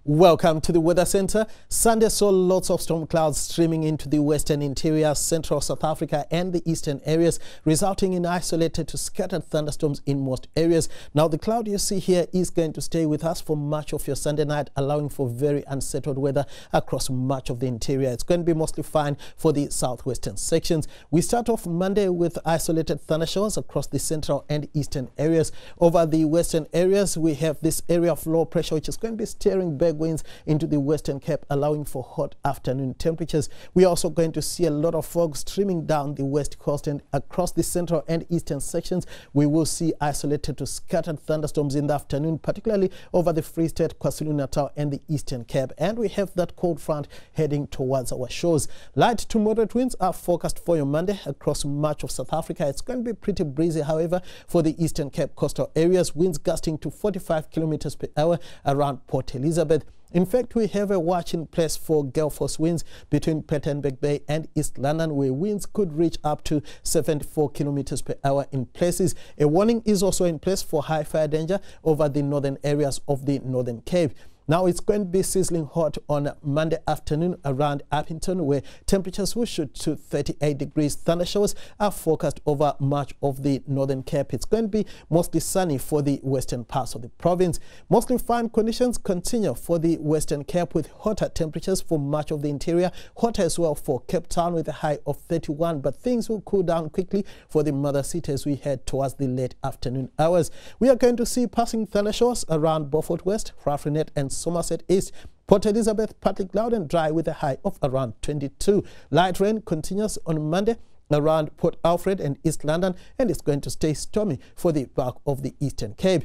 Welcome to the Weather Center. Sunday saw lots of storm clouds streaming into the western interior, central South Africa and the eastern areas, resulting in isolated to scattered thunderstorms in most areas. Now, the cloud you see here is going to stay with us for much of your Sunday night, allowing for very unsettled weather across much of the interior. It's going to be mostly fine for the southwestern sections. We start off Monday with isolated thundershowers across the central and eastern areas. Over the western areas, we have this area of low pressure, which is going to be steering back winds into the Western Cape, allowing for hot afternoon temperatures. We are also going to see a lot of fog streaming down the west coast, and across the central and eastern sections we will see isolated to scattered thunderstorms in the afternoon, particularly over the Free State, KwaZulu-Natal and the Eastern Cape. And we have that cold front heading towards our shores. Light to moderate winds are forecast for your Monday across much of South Africa. It's going to be pretty breezy, however, for the Eastern Cape coastal areas, winds gusting to 45 kilometers per hour around Port Elizabeth. In fact, we have a watch in place for gale force winds between Plettenberg Bay and East London, where winds could reach up to 74 kilometers per hour in places. A warning is also in place for high fire danger over the northern areas of the Northern Cape. Now, it's going to be sizzling hot on Monday afternoon around Appington, where temperatures will shoot to 38 degrees. Thundershowers are forecast over much of the Northern Cape. It's going to be mostly sunny for the western parts of the province. Mostly fine conditions continue for the Western Cape, with hotter temperatures for much of the interior, hotter as well for Cape Town with a high of 31. But things will cool down quickly for the mother city as we head towards the late afternoon hours. We are going to see passing thundershowers around Beaufort West, Raffrinet and Somerset East. Port Elizabeth partly cloud and dry with a high of around 22. Light rain continues on Monday around Port Alfred and East London, and it's going to stay stormy for the bulk of the Eastern Cape.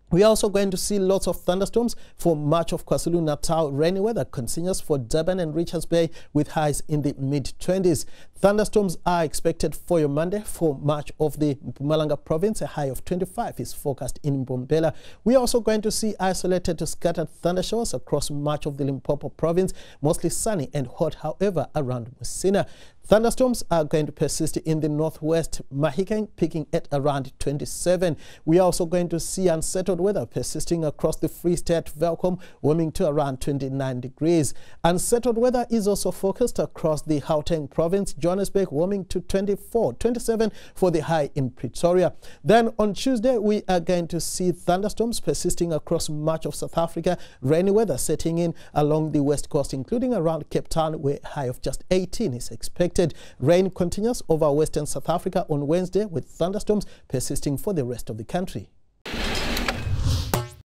We are also going to see lots of thunderstorms for much of KwaZulu-Natal. Rainy weather continues for Durban and Richards Bay with highs in the mid-20s. Thunderstorms are expected for your Monday for much of the Mpumalanga province. A high of 25 is forecast in Mbombela. We are also going to see isolated to scattered thundershowers across much of the Limpopo province, mostly sunny and hot, however, around Musina. Thunderstorms are going to persist in the northwest, Mahikeng peaking at around 27. We are also going to see unsettled weather persisting across the Free State, Welkom warming to around 29 degrees. Unsettled weather is also forecast across the Gauteng province, Johannesburg warming to 27 for the high in Pretoria. Then on Tuesday, we are going to see thunderstorms persisting across much of South Africa, rainy weather setting in along the west coast, including around Cape Town, where a high of just 18 is expected. Rain continues over western South Africa on Wednesday, with thunderstorms persisting for the rest of the country.